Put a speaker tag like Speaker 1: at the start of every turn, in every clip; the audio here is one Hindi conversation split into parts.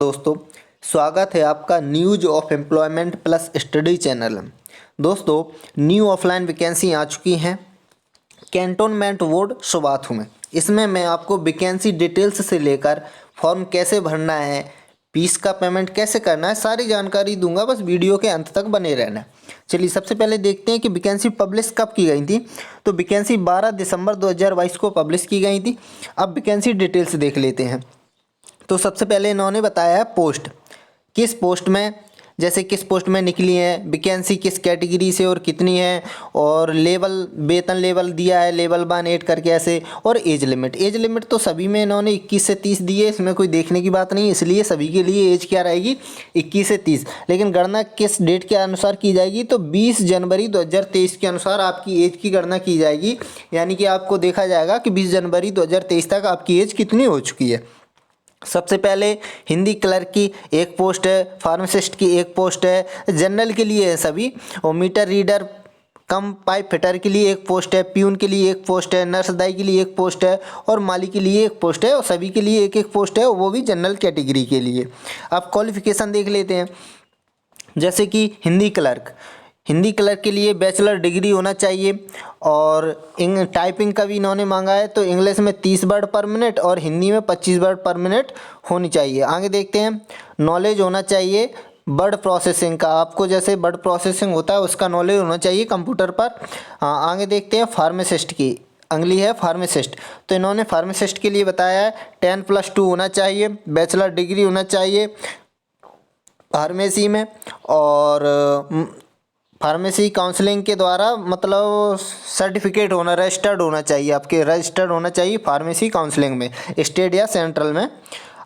Speaker 1: दोस्तों, स्वागत है आपका news of employment plus study channel में। दोस्तों, न्यू ऑफलाइन वैकेंसी आ चुकी हैं कैंटोनमेंट वार्ड सुबाथू में। इसमें मैं आपको वैकेंसी डिटेल्स से लेकर फॉर्म कैसे भरना है, फीस का पेमेंट कैसे करना है, सारी जानकारी दूंगा। बस वीडियो के अंत तक बने रहना। चलिए सबसे पहले देखते हैं कि वैकेंसी पब्लिश कब की गई थी। तो वैकेंसी 12 दिसंबर 2022 को पब्लिश की गई थी। अब वैकेंसी डिटेल्स देख लेते हैं। तो सबसे पहले इन्होंने बताया है पोस्ट, किस पोस्ट में, जैसे किस पोस्ट में निकली है, वैकेंसी किस कैटेगरी से और कितनी है, और लेवल, वेतन लेवल दिया है लेवल 1 8 करके ऐसे, और एज लिमिट तो सभी में इन्होंने 21 से 30 दी है। इसमें कोई देखने की बात नहीं, इसलिए सभी के लिए एज क्या रहेगी 21 से 30। लेकिन गणना किस डेट के अनुसार की जाएगी, तो 20 जनवरी 2023 के अनुसार आपकी एज की गणना की जाएगी। यानी कि आपको देखा जाएगा कि 20 जनवरी 2023 तक आपकी एज कितनी हो चुकी है। सबसे पहले हिंदी क्लर्क की एक पोस्ट है, फार्मासिस्ट की एक पोस्ट है, जनरल के लिए है सभी, और meter reader cum pipe fitter के लिए एक पोस्ट है, प्यून के लिए एक पोस्ट है, नर्स दाई के लिए एक पोस्ट है, और माली के लिए एक पोस्ट है, और सभी के लिए एक एक पोस्ट है, वो भी जनरल कैटेगरी के लिए। अब क्वालिफिकेशन देख लेते हैं। जैसे कि हिंदी क्लर्क के लिए बैचलर डिग्री होना चाहिए, और टाइपिंग का भी इन्होंने मांगा है। तो इंग्लिश में 30 वर्ड पर मिनट और हिंदी में 25 वर्ड पर मिनट होनी चाहिए। आगे देखते हैं, नॉलेज होना चाहिए वर्ड प्रोसेसिंग का, आपको जैसे वर्ड प्रोसेसिंग होता है उसका नॉलेज होना चाहिए कंप्यूटर पर। हाँ, आगे देखते हैं फार्मासिस्ट की, अगली है फार्मासिस्ट। तो इन्होंने फार्मासिस्ट के लिए बताया है 10+2 होना चाहिए, बैचलर डिग्री होना चाहिए फार्मेसी में, और फार्मेसी काउंसलिंग के द्वारा मतलब सर्टिफिकेट होना, रजिस्टर्ड होना चाहिए, आपके रजिस्टर्ड होना चाहिए फार्मेसी काउंसलिंग में, स्टेट या सेंट्रल में।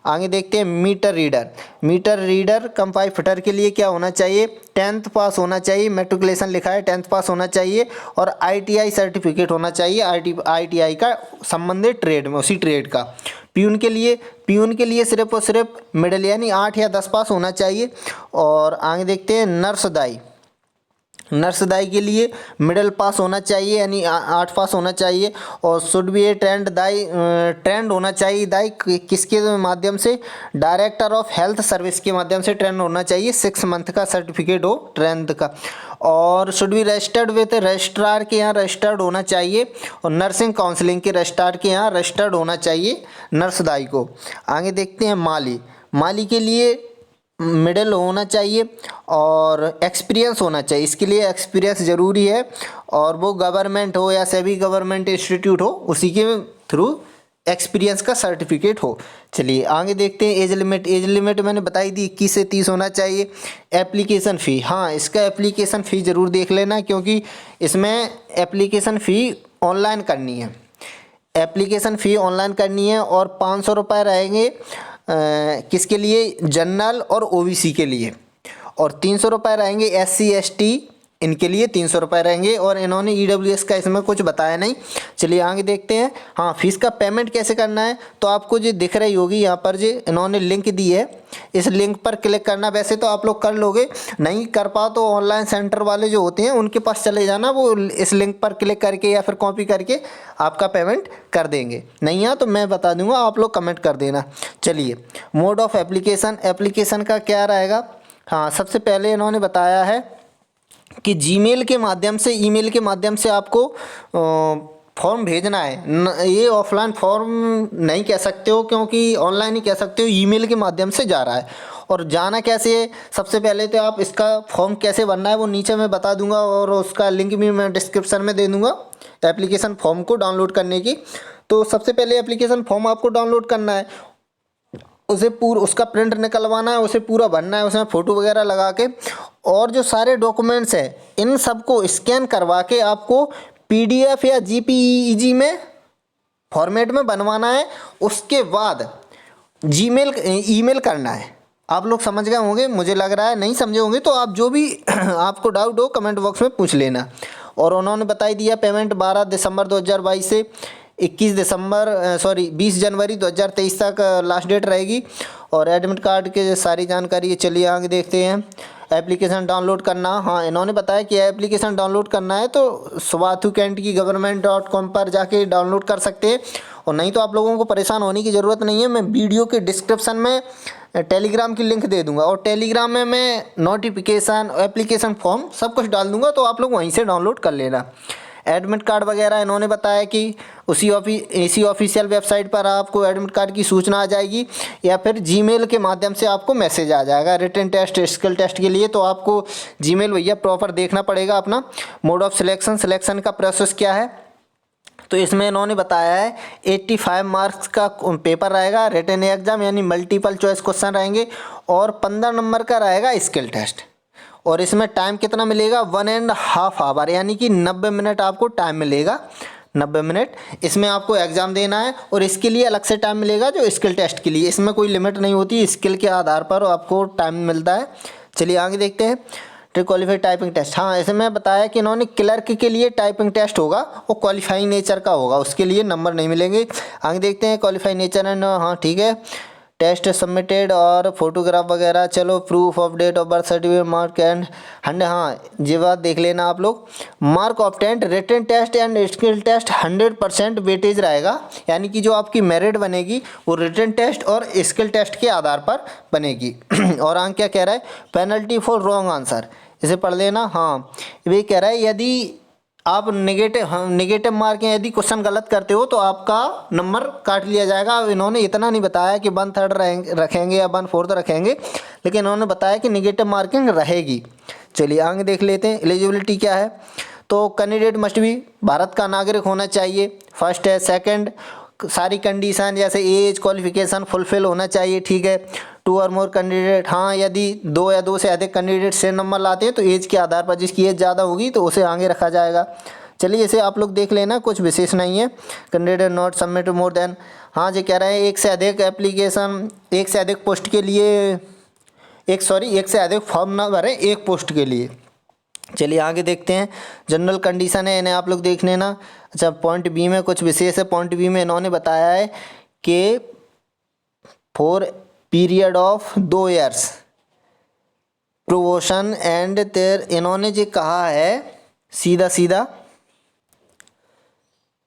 Speaker 1: आगे देखते हैं meter reader cum pipe fitter के लिए क्या होना चाहिए, 10th पास होना चाहिए, मेट्रिकुलेशन लिखा है 10th पास होना चाहिए, और ITI सर्टिफिकेट होना चाहिए, ITI का संबंधित ट्रेड में, उसी ट्रेड का। प्यून के लिए सिर्फ और सिर्फ मिडिल यानी 8 या 10 पास होना चाहिए। और आगे देखते हैं नर्स दाई के लिए मिडिल पास होना चाहिए यानी 8 पास होना चाहिए, और शुड बी ए ट्रेंड होना चाहिए दाई किसके माध्यम से, डायरेक्टर ऑफ हेल्थ सर्विस के माध्यम से ट्रेंड होना चाहिए, 6 मंथ का सर्टिफिकेट हो ट्रेंड का, और should be registered with registrar के यहाँ रजिस्टर्ड होना चाहिए, और नर्सिंग काउंसलिंग के रजिस्ट्रार के यहाँ रजिस्टर्ड होना चाहिए नर्स दाई को। आगे देखते हैं माली के लिए मिडिल होना चाहिए और एक्सपीरियंस होना चाहिए, इसके लिए एक्सपीरियंस ज़रूरी है, और वो गवर्नमेंट हो या सेमी गवर्नमेंट इंस्टीट्यूट हो, उसी के थ्रू एक्सपीरियंस का सर्टिफिकेट हो। चलिए आगे देखते हैं एज लिमिट मैंने बताई दी 21 से 30 होना चाहिए। एप्लीकेशन फ़ी, हाँ इसका एप्लीकेशन फ़ी ज़रूर देख लेना, क्योंकि इसमें एप्लीकेशन फ़ी ऑनलाइन करनी है, और 500 रुपये रहेंगे किसके लिए, जनरल और OBC के लिए, और 300 रुपये रहेंगे SC ST, इनके लिए 300 रुपये रहेंगे, और इन्होंने EWS का इसमें कुछ बताया नहीं। चलिए आगे देखते हैं। हाँ, फीस का पेमेंट कैसे करना है, तो आपको जो दिख रही होगी यहाँ पर जो इन्होंने लिंक दी है, इस लिंक पर क्लिक करना। वैसे तो आप लोग कर लोगे, नहीं कर पाओ तो ऑनलाइन सेंटर वाले जो होते हैं उनके पास चले जाना, वो इस लिंक पर क्लिक करके या फिर कॉपी करके आपका पेमेंट कर देंगे। नहीं है तो मैं बता दूंगा, आप लोग कमेंट कर देना। चलिए, मोड ऑफ एप्लीकेशन का क्या रहेगा। हाँ, सबसे पहले इन्होंने बताया है कि ईमेल के माध्यम से आपको फॉर्म भेजना है। ये ऑफलाइन फॉर्म नहीं कह सकते हो, क्योंकि ऑनलाइन ही कह सकते हो, ईमेल के माध्यम से जा रहा है। और जाना कैसे है, सबसे पहले तो आप इसका फॉर्म कैसे भरना है वो नीचे मैं बता दूंगा, और उसका लिंक भी मैं डिस्क्रिप्शन में दे दूंगा एप्लीकेशन फॉर्म को डाउनलोड करने की। तो सबसे पहले एप्लीकेशन फॉर्म आपको डाउनलोड करना है, उसका प्रिंट निकलवाना है, उसे पूरा भरना है, उसमें फ़ोटो वगैरह लगा के, और जो सारे डॉक्यूमेंट्स हैं इन सबको स्कैन करवा के आपको PDF या JPEG में फॉर्मेट में बनवाना है। उसके बाद ईमेल करना है। आप लोग समझ गए होंगे, मुझे लग रहा है। नहीं समझे होंगे तो आप जो भी आपको डाउट हो कमेंट बॉक्स में पूछ लेना। और उन्होंने बताई दिया पेमेंट 12 दिसंबर 2022 से 20 जनवरी 2023 तक लास्ट डेट रहेगी, और एडमिट कार्ड के सारी जानकारी है। चलिए आगे देखते हैं। एप्लीकेशन डाउनलोड करना, हाँ इन्होंने बताया कि एप्लीकेशन डाउनलोड करना है तो सुबाथू कैंट की government.com पर जाके डाउनलोड कर सकते हैं, और नहीं तो आप लोगों को परेशान होने की ज़रूरत नहीं है। मैं वीडियो के डिस्क्रिप्शन में टेलीग्राम की लिंक दे दूंगा और टेलीग्राम में मैं नोटिफिकेशन एप्लीकेशन फॉर्म सब कुछ डाल दूंगा, तो आप लोग वहीं से डाउनलोड कर लेना। एडमिट कार्ड वगैरह इन्होंने बताया कि इसी ऑफिशियल वेबसाइट पर आपको एडमिट कार्ड की सूचना आ जाएगी या फिर जीमेल के माध्यम से आपको मैसेज आ जाएगा रिटन टेस्ट स्किल टेस्ट के लिए। तो आपको जीमेल भैया प्रॉपर देखना पड़ेगा अपना। मोड ऑफ सिलेक्शन का प्रोसेस क्या है, तो इसमें इन्होंने बताया है 85 मार्क्स का पेपर रहेगा, रिटन एग्जाम यानी मल्टीपल चॉइस क्वेश्चन रहेंगे और 15 नंबर का रहेगा स्किल टेस्ट। और इसमें टाइम कितना मिलेगा, 1.5 आवर यानी कि 90 मिनट आपको टाइम मिलेगा, 90 मिनट इसमें आपको एग्ज़ाम देना है। और इसके लिए अलग से टाइम मिलेगा जो स्किल टेस्ट के लिए, इसमें कोई लिमिट नहीं होती, स्किल के आधार पर आपको टाइम मिलता है। चलिए आगे देखते हैं। क्वालिफाइड टाइपिंग टेस्ट, हाँ इसमें बताया कि इन्होंने क्लर्क के लिए टाइपिंग टेस्ट होगा, वो क्वालिफाइंग नेचर का होगा, उसके लिए नंबर नहीं मिलेंगे। आगे देखते हैं क्वालिफाइंग नेचर एंड, हाँ ठीक है। टेस्ट सबमिटेड और फोटोग्राफ वगैरह, चलो proof of date of birth certificate mark and हाँ ये बात देख लेना आप लोग। Mark obtained written test and skill test 100% weightage रहेगा, यानी कि जो आपकी मेरिट बनेगी वो रिटन टेस्ट और स्किल टेस्ट के आधार पर बनेगी। और आगे क्या कह रहा है, पेनल्टी फॉर रॉन्ग आंसर, इसे पढ़ लेना। हाँ वे कह रहा है यदि आप नेगेटिव मार्क यदि क्वेश्चन गलत करते हो तो आपका नंबर काट लिया जाएगा। अब इन्होंने इतना नहीं बताया कि 1/3 रखेंगे या 1/4 रखेंगे, लेकिन इन्होंने बताया कि नेगेटिव मार्किंग रहेगी। चलिए आगे देख लेते हैं। एलिजिबिलिटी क्या है, तो कैंडिडेट मस्ट भी भारत का नागरिक होना चाहिए, फर्स्ट है। सेकंड, सारी कंडीशन जैसे एज क्वालिफिकेशन फुलफिल होना चाहिए, ठीक है। 2 और मोर कैंडिडेट, हाँ यदि 2 या 2 से अधिक कैंडिडेट सेम नंबर लाते हैं तो एज के आधार पर जिसकी एज ज़्यादा होगी तो उसे आगे रखा जाएगा। चलिए इसे आप लोग देख लेना, कुछ विशेष नहीं है। Candidate not submit more than, हाँ जो कह रहे हैं एक से अधिक एप्लीकेशन, एक से अधिक पोस्ट के लिए एक से अधिक फॉर्म ना भरें एक पोस्ट के लिए। चलिए आगे देखते हैं। जनरल कंडीशन है, इन्हें आप लोग देख लेना। अच्छा पॉइंट बी में कुछ विशेष है। पॉइंट बी में इन्होंने बताया है कि for period of 2 years promotion and there, इन्होंने जो कहा है सीधा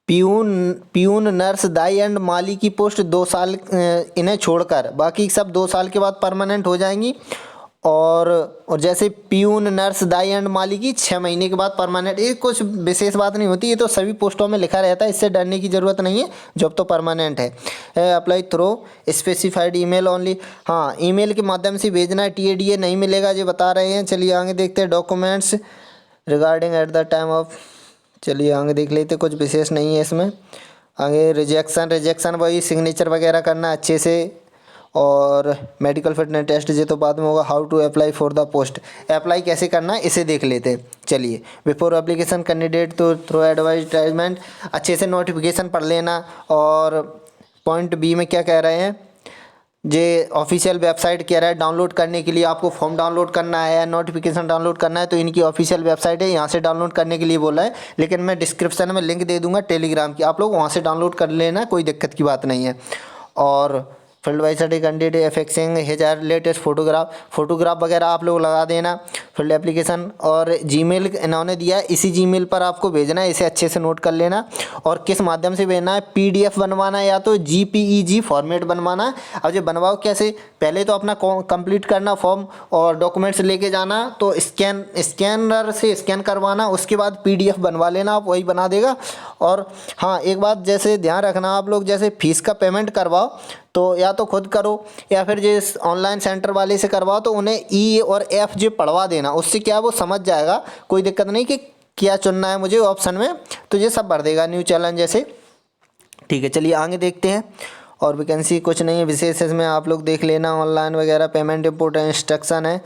Speaker 1: प्यून नर्स दाई एंड माली की पोस्ट 2 साल इन्हें छोड़कर बाकी सब 2 साल के बाद परमानेंट हो जाएंगी। और जैसे प्यून नर्स दाई एंड माली की 6 महीने के बाद परमानेंट। ये कुछ विशेष बात नहीं होती, ये तो सभी पोस्टों में लिखा रहता है, इससे डरने की ज़रूरत नहीं है, जॉब तो परमानेंट है। Apply through specified email only, हाँ ईमेल के माध्यम से भेजना है, TADA नहीं मिलेगा, जो बता रहे हैं। चलिए आगे देखते हैं। Documents regarding at the time of, चलिए आगे देख लेते, कुछ विशेष नहीं है इसमें। आगे रिजेक्शन वही सिग्नेचर वगैरह करना अच्छे से, और मेडिकल फिटनेस टेस्ट ये तो बाद में होगा। How to apply for the post, apply कैसे करना है इसे देख लेते हैं। चलिए बिफोर एप्लीकेशन कैंडिडेट तो थ्रू एडवर्टाइजमेंट, अच्छे से नोटिफिकेशन पढ़ लेना। और पॉइंट बी में क्या कह रहे हैं, जे ऑफिशियल वेबसाइट कह रहा है डाउनलोड करने के लिए, आपको फॉर्म डाउनलोड करना है या नोटिफिकेशन डाउनलोड करना है तो इनकी ऑफिशियल वेबसाइट है, यहाँ से डाउनलोड करने के लिए बोला है। लेकिन मैं डिस्क्रिप्शन में लिंक दे दूंगा टेलीग्राम की, आप लोग वहाँ से डाउनलोड कर लेना, कोई दिक्कत की बात नहीं है। और फील्ड वाइज कैंडिडेट एफेक्सिंग हेजर लेटेस्ट फोटोग्राफ वगैरह आप लोग लगा देना। फील्ड एप्लीकेशन और जीमेल इन्होंने दिया है, इसी जीमेल पर आपको भेजना है, इसे अच्छे से नोट कर लेना। और किस माध्यम से भेजना है, PDF बनवाना है या तो JPEG फॉर्मेट बनवाना है। अब जो बनवाओ कैसे, पहले तो अपना कंप्लीट करना फॉर्म और डॉक्यूमेंट्स लेके जाना, तो स्कैनर से स्कैन करवाना, उसके बाद PDF बनवा लेना, आप वही बना देगा। और हाँ एक बात जैसे ध्यान रखना, आप लोग जैसे फीस का पेमेंट करवाओ तो या तो खुद करो या फिर जिस ऑनलाइन सेंटर वाले से करवाओ तो उन्हें E और F जो पढ़वा देना, उससे क्या वो समझ जाएगा, कोई दिक्कत नहीं कि क्या चुनना है मुझे ऑप्शन में, तो ये सब भर देगा न्यू चैलेंज जैसे। ठीक है चलिए आगे देखते हैं। और वैकेंसी कुछ नहीं है विशेष, इसमें आप लोग देख लेना। ऑनलाइन वगैरह पेमेंट इंपोर्टेंट इंस्ट्रक्शन है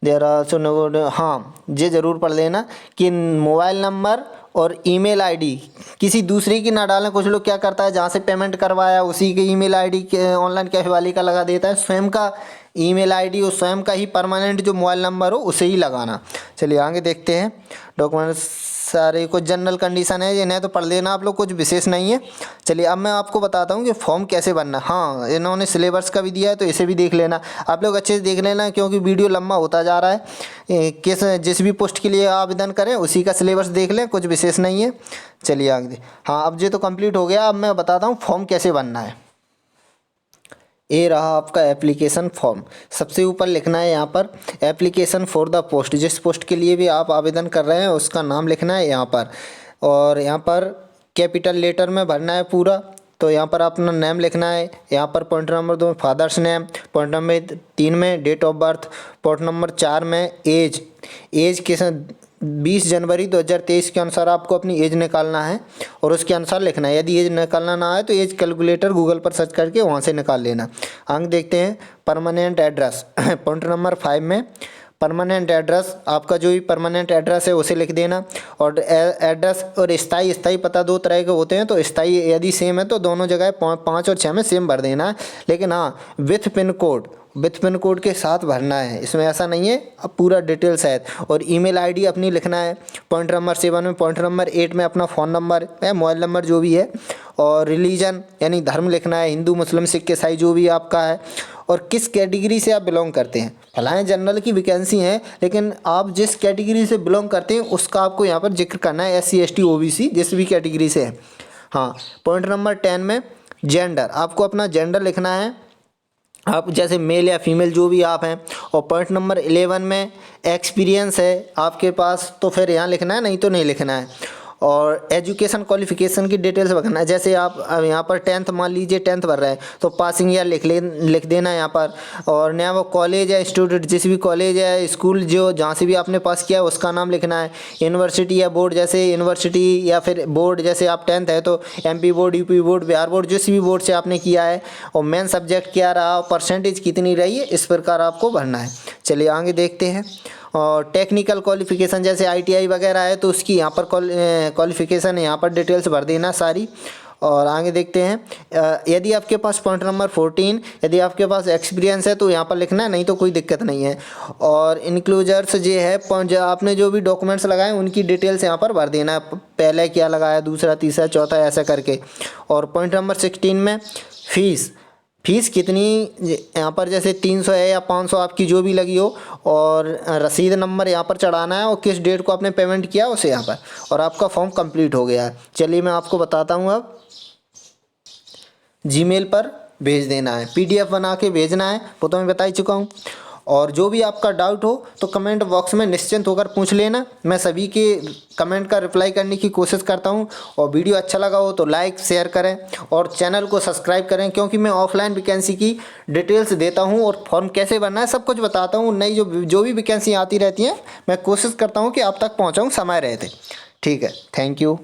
Speaker 1: देर आल्सो नो, हाँ ये ज़रूर पढ़ लेना कि मोबाइल नंबर और ईमेल आईडी किसी दूसरे की ना डालें। कुछ लोग क्या करता है, जहाँ से पेमेंट करवाया उसी के ईमेल आईडी के ऑनलाइन कैफे वाले का लगा देता है, स्वयं का ईमेल आईडी और स्वयं का ही परमानेंट जो मोबाइल नंबर हो उसे ही लगाना। चलिए आगे देखते हैं। डॉक्यूमेंट्स सारे कुछ जनरल कंडीशन है, इन्हें तो पढ़ लेना आप लोग, कुछ विशेष नहीं है। चलिए अब मैं आपको बताता हूँ कि फॉर्म कैसे भरना। हाँ इन्होंने सिलेबस का भी दिया है तो इसे भी देख लेना, आप लोग अच्छे से देख लेना, क्योंकि वीडियो लंबा होता जा रहा है। जिस भी पोस्ट के लिए आवेदन करें उसी का सिलेबस देख लें, कुछ विशेष नहीं है। चलिए आगे, हाँ अब ये तो कंप्लीट हो गया। अब मैं बताता हूँ फॉर्म कैसे भरना है। ये रहा आपका एप्लीकेशन फॉर्म। सबसे ऊपर लिखना है यहाँ पर एप्लीकेशन फॉर द पोस्ट, जिस पोस्ट के लिए भी आप आवेदन कर रहे हैं उसका नाम लिखना है यहाँ पर, और यहाँ पर कैपिटल लेटर में भरना है पूरा। तो यहाँ पर अपना नेम लिखना है, यहाँ पर point number 2 father's name, point number 3 में date of birth, point number 4 में एज के 20 जनवरी 2023 के अनुसार आपको अपनी एज निकालना है और उसके अनुसार लिखना है। यदि एज निकालना ना आए तो एज कैलकुलेटर गूगल पर सर्च करके वहाँ से निकाल लेना। अंक देखते हैं परमानेंट एड्रेस पॉइंट नंबर 5 में परमानेंट एड्रेस, आपका जो भी परमानेंट एड्रेस है उसे लिख देना। और एड्रेस और स्थाई पता दो तरह के होते हैं, तो स्थाई यदि सेम है तो दोनों जगह 5 और 6 में सेम भर देना है, लेकिन हाँ विथ पिन कोड के साथ भरना है, इसमें ऐसा नहीं है, अब पूरा डिटेल्स है। और ईमेल आईडी अपनी लिखना है पॉइंट नंबर 7 में, पॉइंट नंबर 8 में अपना फ़ोन नंबर या मोबाइल नंबर जो भी है, और रिलीजन यानी धर्म लिखना है, हिंदू मुस्लिम सिख ईसाई जो भी आपका है, और किस कैटेगरी से आप बिलोंग करते हैं। भलाएं जनरल की वैकेंसी है, लेकिन आप जिस कैटेगरी से बिलोंग करते हैं उसका आपको यहाँ पर जिक्र करना है, SC ST OBC जिस भी कैटेगरी से है। हाँ, पॉइंट नंबर 10 में जेंडर, आपको अपना जेंडर लिखना है, आप जैसे मेल या फीमेल जो भी आप हैं। और पॉइंट नंबर 11 में एक्सपीरियंस है आपके पास तो फिर यहाँ लिखना है, नहीं तो नहीं लिखना है। और एजुकेशन क्वालिफिकेशन की डिटेल्स भरना है, जैसे आप यहाँ पर 10th मान लीजिए 10th भर रहे हैं तो पासिंग ईयर लिख देना है यहाँ पर। और नया वो कॉलेज है, इंस्टीट्यूट जिस भी कॉलेज है, स्कूल जो जहाँ से भी आपने पास किया है उसका नाम लिखना है। यूनिवर्सिटी या बोर्ड, जैसे यूनिवर्सिटी या फिर बोर्ड, जैसे आप 10th है तो MP board, UP board, Bihar board, जिस भी बोर्ड से आपने किया है। और मेन सब्जेक्ट क्या रहा, परसेंटेज कितनी रही है, इस प्रकार आपको भरना है। चलिए आगे देखते हैं। और टेक्निकल क्वालिफिकेशन जैसे ITI वगैरह है तो उसकी यहाँ पर क्वालिफिकेशन यहाँ पर डिटेल्स भर देना सारी। और आगे देखते हैं, यदि आपके पास पॉइंट नंबर 14 यदि आपके पास एक्सपीरियंस है तो यहाँ पर लिखना है, नहीं तो कोई दिक्कत नहीं है। और इंक्लूजर्स जो है आपने जो भी डॉक्यूमेंट्स लगाए उनकी डिटेल्स यहाँ पर भर देना है, पहले क्या लगाया, दूसरा, तीसरा, चौथा, ऐसा करके। और पॉइंट नंबर 16 में फीस कितनी, यहाँ पर जैसे 300 है या 500 आपकी जो भी लगी हो, और रसीद नंबर यहाँ पर चढ़ाना है और किस डेट को आपने पेमेंट किया उसे यहाँ पर, और आपका फॉर्म कंप्लीट हो गया है। चलिए मैं आपको बताता हूँ, अब जीमेल पर भेज देना है, PDF बना के भेजना है, वो तो मैं बता ही चुका हूँ। और जो भी आपका डाउट हो तो कमेंट बॉक्स में निश्चिंत होकर पूछ लेना, मैं सभी के कमेंट का रिप्लाई करने की कोशिश करता हूं। और वीडियो अच्छा लगा हो तो लाइक शेयर करें और चैनल को सब्सक्राइब करें, क्योंकि मैं ऑफलाइन वैकेंसी की डिटेल्स देता हूं और फॉर्म कैसे भरना है सब कुछ बताता हूं। नई जो भी वैकेंसी आती रहती हैं मैं कोशिश करता हूँ कि आप तक पहुँचाऊँ समय रहते। ठीक है, थैंक यू।